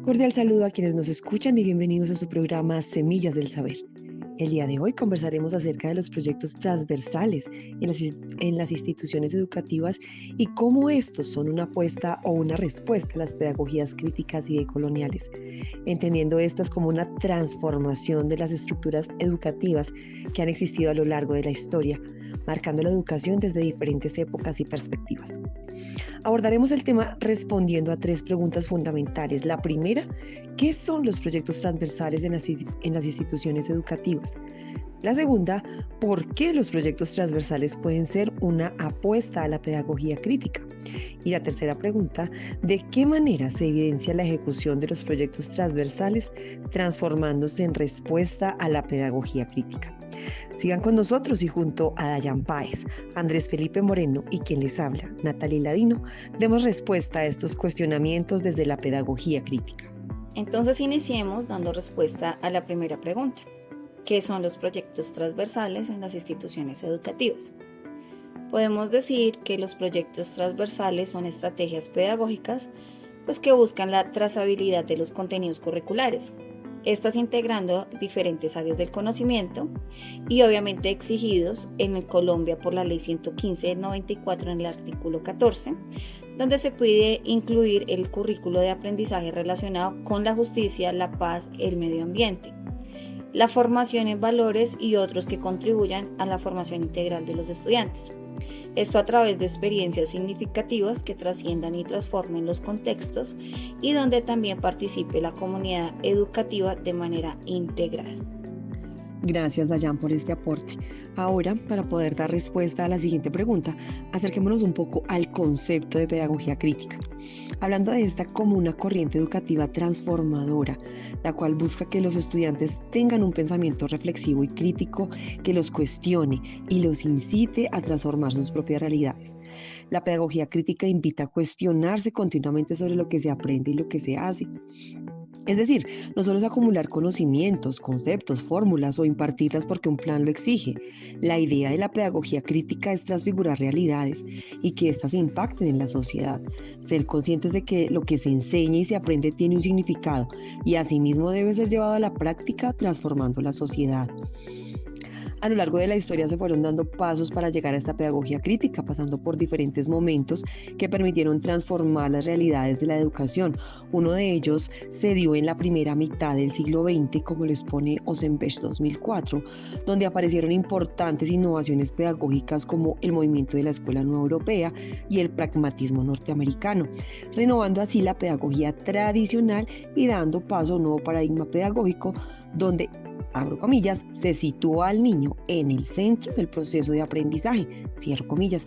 Cordial saludo a quienes nos escuchan y bienvenidos a su programa Semillas del Saber. El día de hoy conversaremos acerca de los proyectos transversales en las instituciones educativas y cómo estos son una apuesta o una respuesta a las pedagogías críticas y decoloniales, entendiendo estas como una transformación de las estructuras educativas que han existido a lo largo de la historia, marcando la educación desde diferentes épocas y perspectivas. Abordaremos el tema respondiendo a tres preguntas fundamentales. La primera, ¿qué son los proyectos transversales en las instituciones educativas? La segunda, ¿por qué los proyectos transversales pueden ser una apuesta a la pedagogía crítica? Y la tercera pregunta, ¿de qué manera se evidencia la ejecución de los proyectos transversales transformándose en respuesta a la pedagogía crítica? Sigan con nosotros y junto a Dayan Páez, Andrés Felipe Moreno y quien les habla, Natalie Ladino, demos respuesta a estos cuestionamientos desde la pedagogía crítica. Entonces iniciemos dando respuesta a la primera pregunta. ¿Qué son los proyectos transversales en las instituciones educativas? Podemos decir que los proyectos transversales son estrategias pedagógicas que buscan la trazabilidad de los contenidos curriculares, estas integrando diferentes áreas del conocimiento y obviamente exigidos en Colombia por la Ley 115 del 94 en el artículo 14, donde se puede incluir el currículo de aprendizaje relacionado con la justicia, la paz, el medio ambiente, la formación en valores y otros que contribuyan a la formación integral de los estudiantes. Esto a través de experiencias significativas que trasciendan y transformen los contextos y donde también participe la comunidad educativa de manera integral. Gracias, Dayan, por este aporte. Ahora, para poder dar respuesta a la siguiente pregunta, acerquémonos un poco al concepto de pedagogía crítica. Hablando de esta como una corriente educativa transformadora, la cual busca que los estudiantes tengan un pensamiento reflexivo y crítico que los cuestione y los incite a transformar sus propias realidades. La pedagogía crítica invita a cuestionarse continuamente sobre lo que se aprende y lo que se hace. Es decir, no solo es acumular conocimientos, conceptos, fórmulas o impartirlas porque un plan lo exige. La idea de la pedagogía crítica es transfigurar realidades y que éstas impacten en la sociedad. Ser conscientes de que lo que se enseña y se aprende tiene un significado y asimismo debe ser llevado a la práctica transformando la sociedad. A lo largo de la historia se fueron dando pasos para llegar a esta pedagogía crítica, pasando por diferentes momentos que permitieron transformar las realidades de la educación. Uno de ellos se dio en la primera mitad del siglo XX, como lo expone Ossenbesch 2004, donde aparecieron importantes innovaciones pedagógicas como el movimiento de la Escuela Nueva Europea y el pragmatismo norteamericano, renovando así la pedagogía tradicional y dando paso a un nuevo paradigma pedagógico donde, abro comillas, se sitúa al niño en el centro del proceso de aprendizaje, cierro comillas,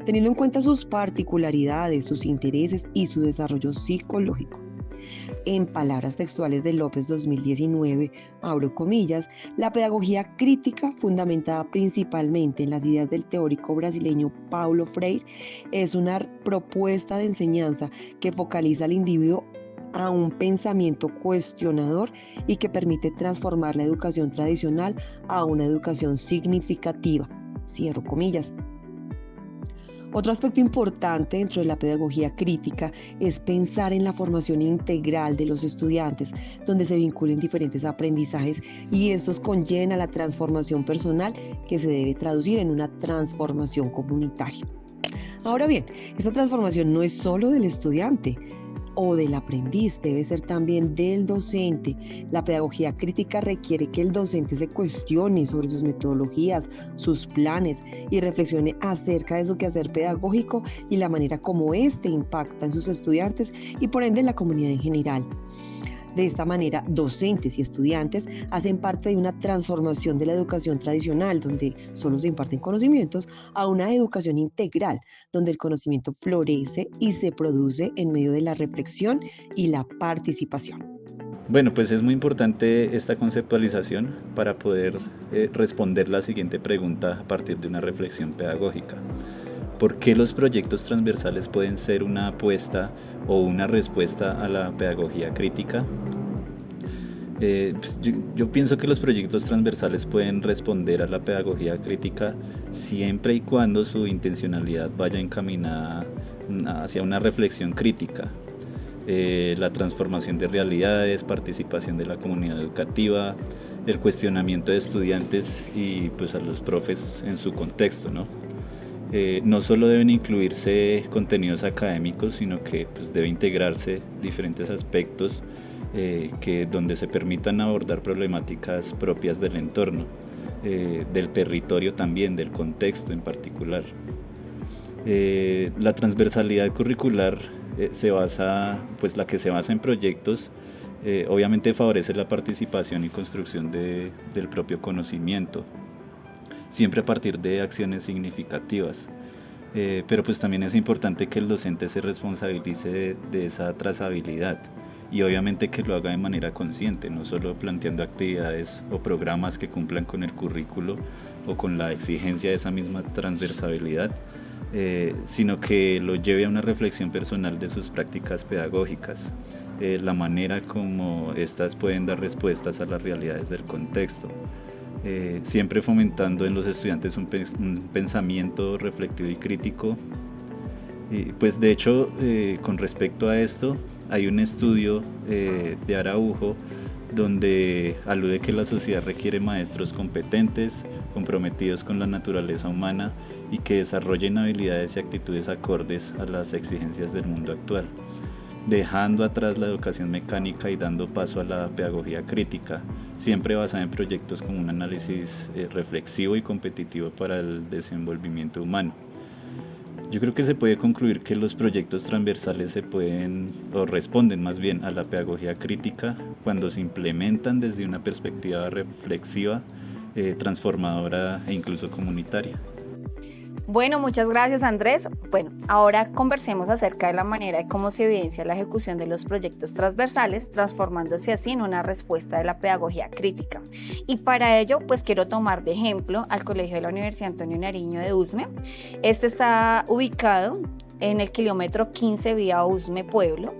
teniendo en cuenta sus particularidades, sus intereses y su desarrollo psicológico. En palabras textuales de López 2019, abro comillas, la pedagogía crítica, fundamentada principalmente en las ideas del teórico brasileño Paulo Freire, es una propuesta de enseñanza que focaliza al individuo a un pensamiento cuestionador y que permite transformar la educación tradicional a una educación significativa. Cierro comillas. Otro aspecto importante dentro de la pedagogía crítica es pensar en la formación integral de los estudiantes, donde se vinculen diferentes aprendizajes y estos conlleven a la transformación personal que se debe traducir en una transformación comunitaria. Ahora bien, esta transformación no es solo del estudiante o del aprendiz, debe ser también del docente. La pedagogía crítica requiere que el docente se cuestione sobre sus metodologías, sus planes y reflexione acerca de su quehacer pedagógico y la manera como éste impacta en sus estudiantes y por ende en la comunidad en general. De esta manera, docentes y estudiantes hacen parte de una transformación de la educación tradicional, donde solo se imparten conocimientos, a una educación integral, donde el conocimiento florece y se produce en medio de la reflexión y la participación. Bueno, pues es muy importante esta conceptualización para poder responder la siguiente pregunta a partir de una reflexión pedagógica. ¿Por qué los proyectos transversales pueden ser una apuesta o una respuesta a la pedagogía crítica? Yo pienso que los proyectos transversales pueden responder a la pedagogía crítica siempre y cuando su intencionalidad vaya encaminada hacia una reflexión crítica. la transformación de realidades, participación de la comunidad educativa, el cuestionamiento de estudiantes y pues a los profes en su contexto, ¿no? No solo deben incluirse contenidos académicos, sino que pues, debe integrarse diferentes aspectos donde se permitan abordar problemáticas propias del entorno, del territorio también, del contexto en particular. La transversalidad curricular la que se basa en proyectos, obviamente favorece la participación y construcción del propio conocimiento, siempre a partir de acciones significativas. Pero pues también es importante que el docente se responsabilice de esa trazabilidad y obviamente que lo haga de manera consciente, no solo planteando actividades o programas que cumplan con el currículo o con la exigencia de esa misma transversalidad, sino que lo lleve a una reflexión personal de sus prácticas pedagógicas, la manera como éstas pueden dar respuestas a las realidades del contexto, siempre fomentando en los estudiantes un pensamiento reflexivo y crítico. Pues de hecho, con respecto a esto, hay un estudio de Araujo donde alude que la sociedad requiere maestros competentes, comprometidos con la naturaleza humana y que desarrollen habilidades y actitudes acordes a las exigencias del mundo actual, dejando atrás la educación mecánica y dando paso a la pedagogía crítica, siempre basada en proyectos con un análisis reflexivo y competitivo para el desenvolvimiento humano. Yo creo que se puede concluir que los proyectos transversales responden más bien a la pedagogía crítica cuando se implementan desde una perspectiva reflexiva, transformadora e incluso comunitaria. Bueno, muchas gracias, Andrés. Bueno, ahora conversemos acerca de la manera de cómo se evidencia la ejecución de los proyectos transversales, transformándose así en una respuesta de la pedagogía crítica. Y para ello, pues quiero tomar de ejemplo al Colegio de la Universidad Antonio Nariño de Usme. Este está ubicado en el kilómetro 15 vía Usme Pueblo.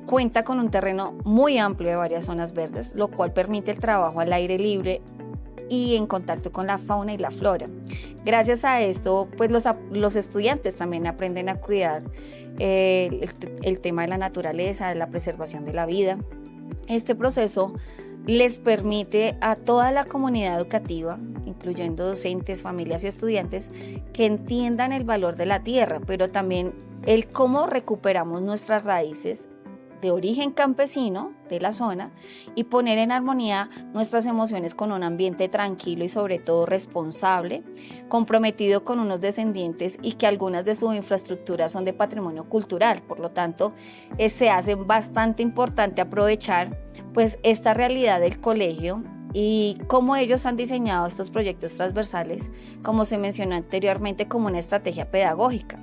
Cuenta con un terreno muy amplio de varias zonas verdes, lo cual permite el trabajo al aire libre y en contacto con la fauna y la flora. Gracias a esto, pues los estudiantes también aprenden a cuidar el tema de la naturaleza, de la preservación de la vida. Este proceso les permite a toda la comunidad educativa, incluyendo docentes, familias y estudiantes, que entiendan el valor de la tierra, pero también el cómo recuperamos nuestras raíces de origen campesino de la zona y poner en armonía nuestras emociones con un ambiente tranquilo y sobre todo responsable, comprometido con unos descendientes y que algunas de sus infraestructuras son de patrimonio cultural. Por lo tanto, se hace bastante importante aprovechar pues esta realidad del colegio y cómo ellos han diseñado estos proyectos transversales, como se mencionó anteriormente, como una estrategia pedagógica,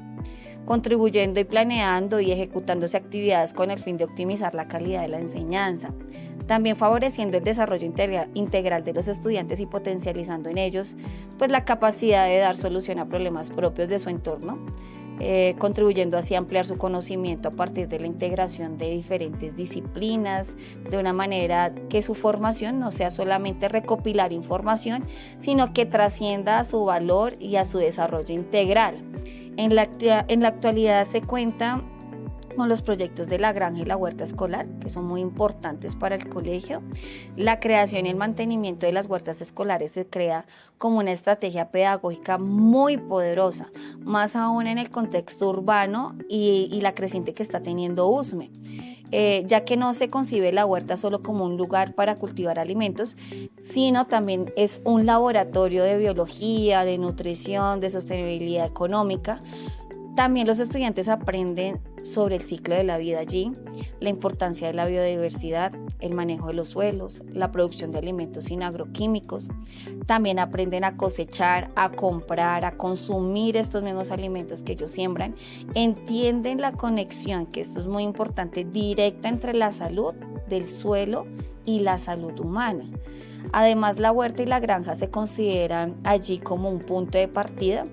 contribuyendo y planeando y ejecutándose actividades con el fin de optimizar la calidad de la enseñanza, también favoreciendo el desarrollo integral de los estudiantes y potencializando en ellos pues, la capacidad de dar solución a problemas propios de su entorno, contribuyendo así a ampliar su conocimiento a partir de la integración de diferentes disciplinas, de una manera que su formación no sea solamente recopilar información, sino que trascienda a su valor y a su desarrollo integral. En la actualidad se cuenta con los proyectos de la granja y la huerta escolar, que son muy importantes para el colegio. La creación y el mantenimiento de las huertas escolares se crea como una estrategia pedagógica muy poderosa, más aún en el contexto urbano y la creciente que está teniendo Usme, ya que no se concibe la huerta solo como un lugar para cultivar alimentos, sino también es un laboratorio de biología, de nutrición, de sostenibilidad económica. También los estudiantes aprenden sobre el ciclo de la vida allí, la importancia de la biodiversidad, el manejo de los suelos, la producción de alimentos sin agroquímicos. También aprenden a cosechar, a comprar, a consumir estos mismos alimentos que ellos siembran. Entienden la conexión, que esto es muy importante, directa entre la salud del suelo y la salud humana. Además, la huerta y la granja se consideran allí como un punto de partida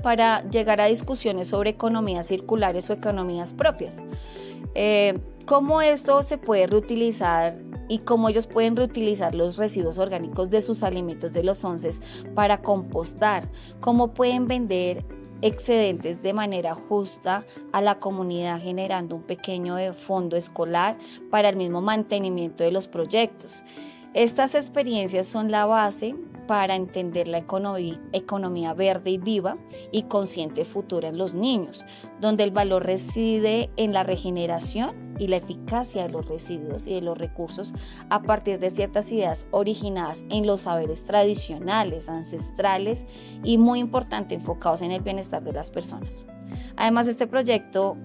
para llegar a discusiones sobre economías circulares o economías propias. Cómo esto se puede reutilizar y cómo ellos pueden reutilizar los residuos orgánicos de sus alimentos de los onces para compostar, cómo pueden vender excedentes de manera justa a la comunidad, generando un pequeño fondo escolar para el mismo mantenimiento de los proyectos. Estas experiencias son la base para entender la economía verde y viva y consciente futura en los niños, donde el valor reside en la regeneración y la eficacia de los residuos y de los recursos a partir de ciertas ideas originadas en los saberes tradicionales, ancestrales y muy importante enfocados en el bienestar de las personas. Además, este proyecto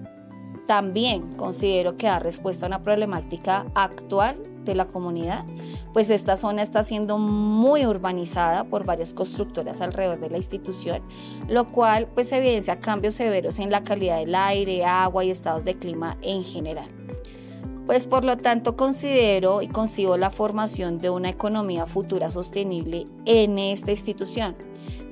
también considero que da respuesta a una problemática actual de la comunidad, pues esta zona está siendo muy urbanizada por varias constructoras alrededor de la institución, lo cual pues evidencia cambios severos en la calidad del aire, agua y estados de clima en general. Pues por lo tanto considero y concibo la formación de una economía futura sostenible en esta institución,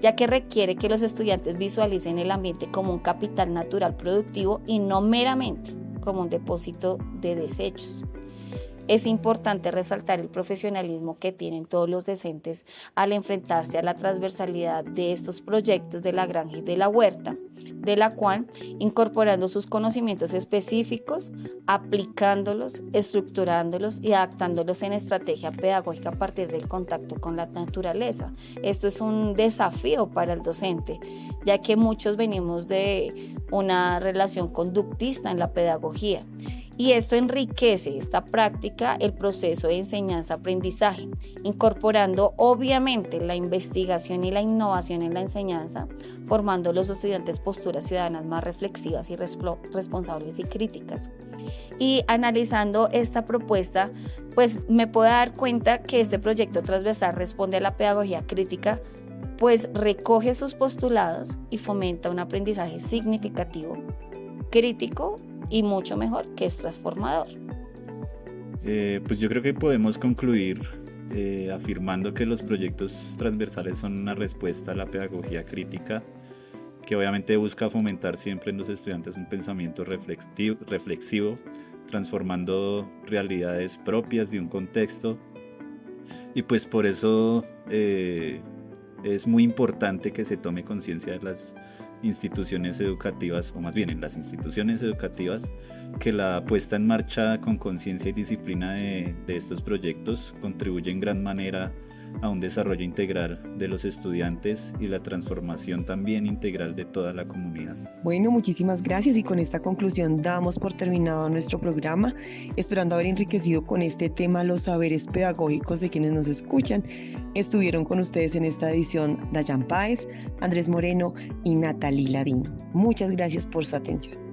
ya que requiere que los estudiantes visualicen el ambiente como un capital natural productivo y no meramente como un depósito de desechos. Es importante resaltar el profesionalismo que tienen todos los docentes al enfrentarse a la transversalidad de estos proyectos de la granja y de la huerta, de la cual, incorporando sus conocimientos específicos, aplicándolos, estructurándolos y adaptándolos en estrategia pedagógica a partir del contacto con la naturaleza. Esto es un desafío para el docente, ya que muchos venimos de una relación conductista en la pedagogía. Y esto enriquece esta práctica, el proceso de enseñanza-aprendizaje, incorporando obviamente la investigación y la innovación en la enseñanza, formando a los estudiantes posturas ciudadanas más reflexivas y responsables y críticas. Y analizando esta propuesta, pues me puedo dar cuenta que este proyecto transversal responde a la pedagogía crítica, pues recoge sus postulados y fomenta un aprendizaje significativo, crítico y mucho mejor, que es transformador. Pues yo creo que podemos concluir afirmando que los proyectos transversales son una respuesta a la pedagogía crítica, que obviamente busca fomentar siempre en los estudiantes un pensamiento reflexivo, transformando realidades propias de un contexto. Y pues por eso es muy importante que se tome conciencia de las instituciones educativas, o más bien en las instituciones educativas, que la puesta en marcha con conciencia y disciplina de estos proyectos contribuye en gran manera a un desarrollo integral de los estudiantes y la transformación también integral de toda la comunidad. Bueno, muchísimas gracias, y con esta conclusión damos por terminado nuestro programa, esperando haber enriquecido con este tema los saberes pedagógicos de quienes nos escuchan. Estuvieron con ustedes en esta edición Dayan Páez, Andrés Moreno y Natalie Ladino. Muchas gracias por su atención.